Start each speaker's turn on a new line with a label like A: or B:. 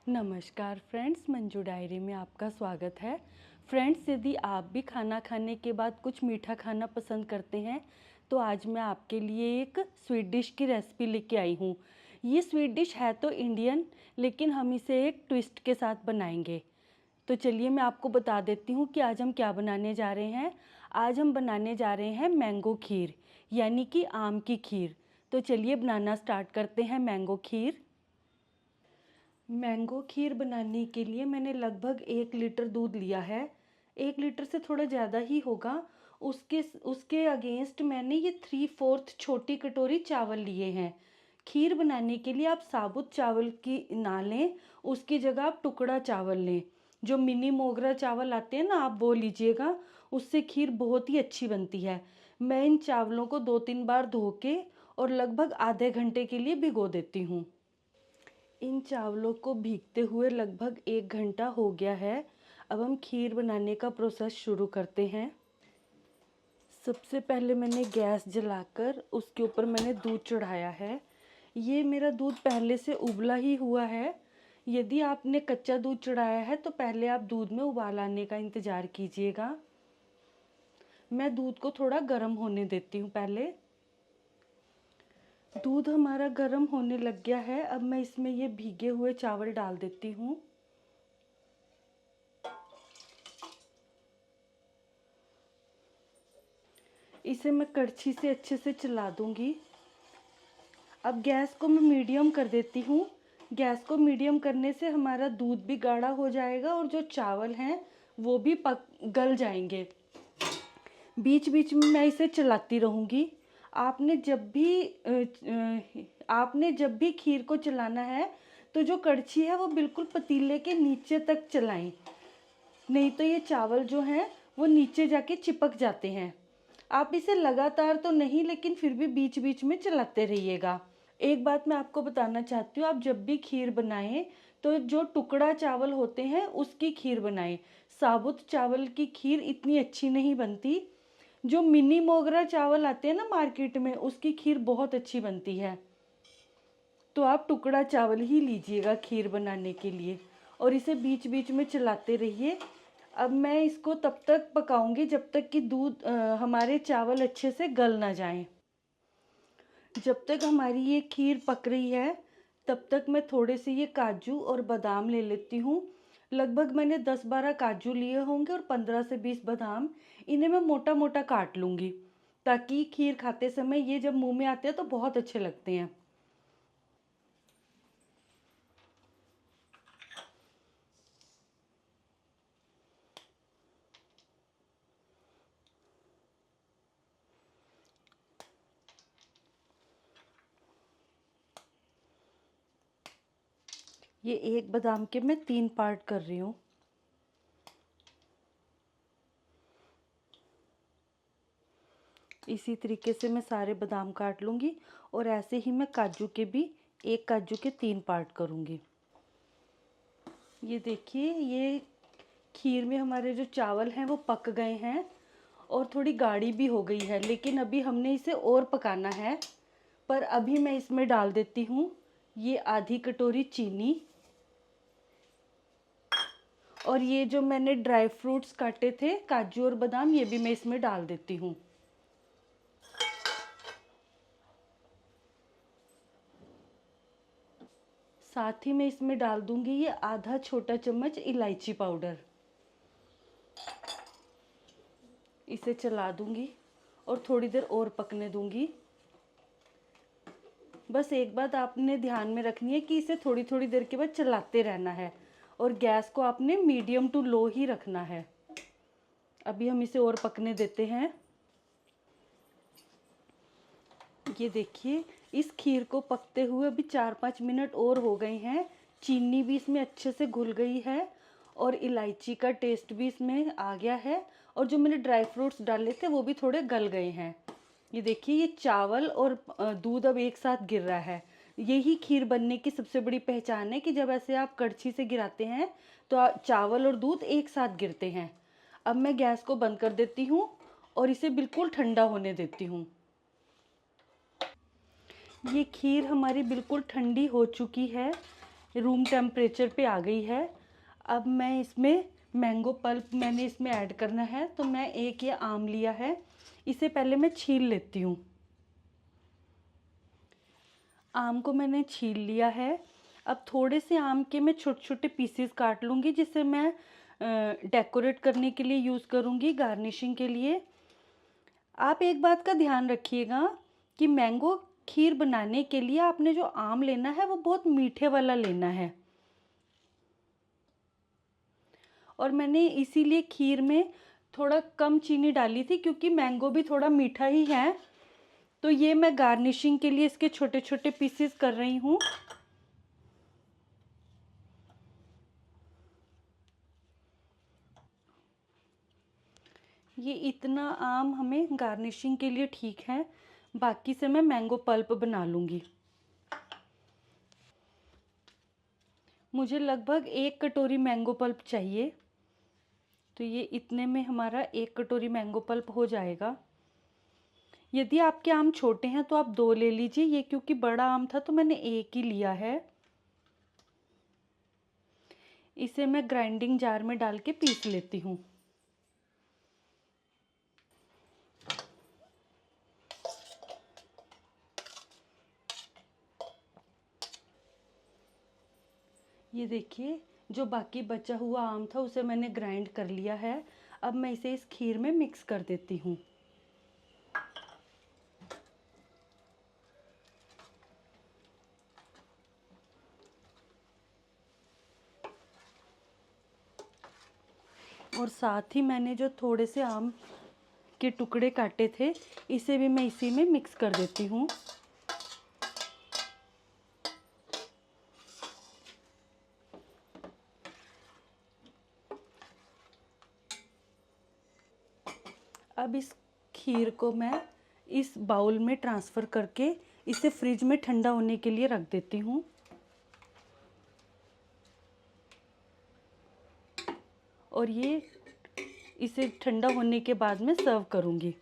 A: नमस्कार friends, Manju diary में आपका स्वागत है। फ्रेंड्स, यदि आप भी खाना खाने के बाद कुछ मीठा खाना पसंद करते हैं तो आज मैं आपके लिए एक स्वीट डिश की रेसिपी लेके आई हूँ। ये स्वीट डिश है तो इंडियन, लेकिन हम इसे एक ट्विस्ट के साथ बनाएंगे। तो चलिए मैं आपको बता देती हूँ कि आज हम क्या बनाने जा रहे हैं। आज हम बनाने जा रहे हैं मैंगो खीर, यानी कि आम की खीर। तो चलिए बनाना स्टार्ट करते हैं मैंगो खीर। मैंगो खीर बनाने के लिए मैंने लगभग 1 लीटर दूध लिया है। 1 लीटर से थोड़ा ज़्यादा ही होगा। उसके उसके अगेंस्ट मैंने ये 3/4 छोटी कटोरी चावल लिए हैं। खीर बनाने के लिए आप साबुत चावल की ना लें, उसकी जगह आप टुकड़ा चावल लें। जो मिनी मोगरा चावल आते हैं ना, आप वो लीजिएगा। उससे खीर बहुत ही अच्छी बनती है। मैं इन चावलों को 2-3 बार धो के और लगभग आधे घंटे के लिए भिगो देती हूँ। इन चावलों को भीगते हुए लगभग 1 घंटा हो गया है। अब हम खीर बनाने का प्रोसेस शुरू करते हैं। सबसे पहले मैंने गैस जलाकर उसके ऊपर मैंने दूध चढ़ाया है। ये मेरा दूध पहले से उबला ही हुआ है। यदि आपने कच्चा दूध चढ़ाया है तो पहले आप दूध में उबाल आने का इंतज़ार कीजिएगा। मैं दूध को थोड़ा गर्म होने देती हूँ पहले। दूध हमारा गर्म होने लग गया है। अब मैं इसमें ये भीगे हुए चावल डाल देती हूँ। इसे मैं कड़छी से अच्छे से चला दूंगी। अब गैस को मैं मीडियम कर देती हूँ। गैस को मीडियम करने से हमारा दूध भी गाढ़ा हो जाएगा और जो चावल हैं वो भी गल जाएंगे। बीच बीच में मैं इसे चलाती रहूँगी। आपने जब भी खीर को चलाना है तो जो कड़छी है वो बिल्कुल पतीले के नीचे तक चलाएं, नहीं तो ये चावल जो हैं वो नीचे जाके चिपक जाते हैं। आप इसे लगातार तो नहीं, लेकिन फिर भी बीच बीच में चलाते रहिएगा। एक बात मैं आपको बताना चाहती हूँ, आप जब भी खीर बनाएं तो जो टुकड़ा चावल होते हैं उसकी खीर बनाएं। साबुत चावल की खीर इतनी अच्छी नहीं बनती। जो मिनी मोगरा चावल आते हैं ना मार्केट में, उसकी खीर बहुत अच्छी बनती है। तो आप टुकड़ा चावल ही लीजिएगा खीर बनाने के लिए और इसे बीच बीच में चलाते रहिए। अब मैं इसको तब तक पकाऊंगी जब तक कि हमारे चावल अच्छे से गल ना जाएं। जब तक हमारी ये खीर पक रही है तब तक मैं थोड़े से ये काजू और बादाम ले लेती हूँ। लगभग मैंने 10-12 काजू लिए होंगे और 15 से 20 बादाम। इन्हें मैं मोटा मोटा काट लूँगी ताकि खीर खाते समय ये जब मुंह में आते हैं तो बहुत अच्छे लगते हैं। ये एक बादाम के मैं 3 पार्ट कर रही हूँ। इसी तरीके से मैं सारे बादाम काट लूँगी और ऐसे ही मैं काजू के भी एक काजू के 3 पार्ट करूँगी। ये देखिए, ये खीर में हमारे जो चावल हैं वो पक गए हैं और थोड़ी गाढ़ी भी हो गई है, लेकिन अभी हमने इसे और पकाना है। पर अभी मैं इसमें डाल देती हूँ ये आधी कटोरी चीनी और ये जो मैंने ड्राई फ्रूट्स काटे थे, काजू और बादाम, ये भी मैं इसमें डाल देती हूँ। साथ ही मैं इसमें डाल दूंगी ये आधा छोटा चम्मच इलायची पाउडर। इसे चला दूंगी और थोड़ी देर और पकने दूंगी। बस एक बात आपने ध्यान में रखनी है कि इसे थोड़ी थोड़ी देर के बाद चलाते रहना है और गैस को आपने मीडियम टू लो ही रखना है। अभी हम इसे और पकने देते हैं। ये देखिए, इस खीर को पकते हुए अभी 4-5 मिनट और हो गए हैं। चीनी भी इसमें अच्छे से घुल गई है और इलायची का टेस्ट भी इसमें आ गया है और जो मैंने ड्राई फ्रूट्स डाले थे वो भी थोड़े गल गए हैं। ये देखिए, ये चावल और दूध अब एक साथ गिर रहा है। यही खीर बनने की सबसे बड़ी पहचान है कि जब ऐसे आप कड़छी से गिराते हैं तो चावल और दूध एक साथ गिरते हैं। अब मैं गैस को बंद कर देती हूँ और इसे बिल्कुल ठंडा होने देती हूँ। ये खीर हमारी बिल्कुल ठंडी हो चुकी है। रूम टेम्परेचर पे आ गई है। अब मैं इसमें मैंगो पल्प मैंने इसमें ऐड करना है। तो मैं एक ये आम लिया है, इसे पहले मैं छील लेती हूँ। आम को मैंने छील लिया है। अब थोड़े से आम के मैं छोटे छोटे पीसेस काट लूँगी, जिसे मैं डेकोरेट करने के लिए यूज़ करूँगी, गार्निशिंग के लिए। आप एक बात का ध्यान रखिएगा कि मैंगो खीर बनाने के लिए आपने जो आम लेना है वो बहुत मीठे वाला लेना है। और मैंने इसीलिए खीर में थोड़ा कम चीनी डाली थी, क्योंकि मैंगो भी थोड़ा मीठा ही है। तो ये मैं गार्निशिंग के लिए इसके छोटे छोटे पीसेस कर रही हूँ। ये इतना आम हमें गार्निशिंग के लिए ठीक है, बाकी से मैं मैंगो पल्प बना लूँगी। मुझे लगभग 1 कटोरी मैंगो पल्प चाहिए। तो ये इतने में हमारा 1 कटोरी मैंगो पल्प हो जाएगा। यदि आपके आम छोटे हैं तो आप 2 ले लीजिए। ये क्योंकि बड़ा आम था तो मैंने 1 ही लिया है। इसे मैं ग्राइंडिंग जार में डाल के पीस लेती हूँ। ये देखिए, जो बाकी बचा हुआ आम था उसे मैंने ग्राइंड कर लिया है। अब मैं इसे इस खीर में मिक्स कर देती हूँ। और साथ ही मैंने जो थोड़े से आम के टुकड़े काटे थे, इसे भी मैं इसी में मिक्स कर देती हूँ। अब इस खीर को मैं इस बाउल में ट्रांसफ़र करके इसे फ्रिज में ठंडा होने के लिए रख देती हूँ। और ये इसे ठंडा होने के बाद में सर्व करूँगी।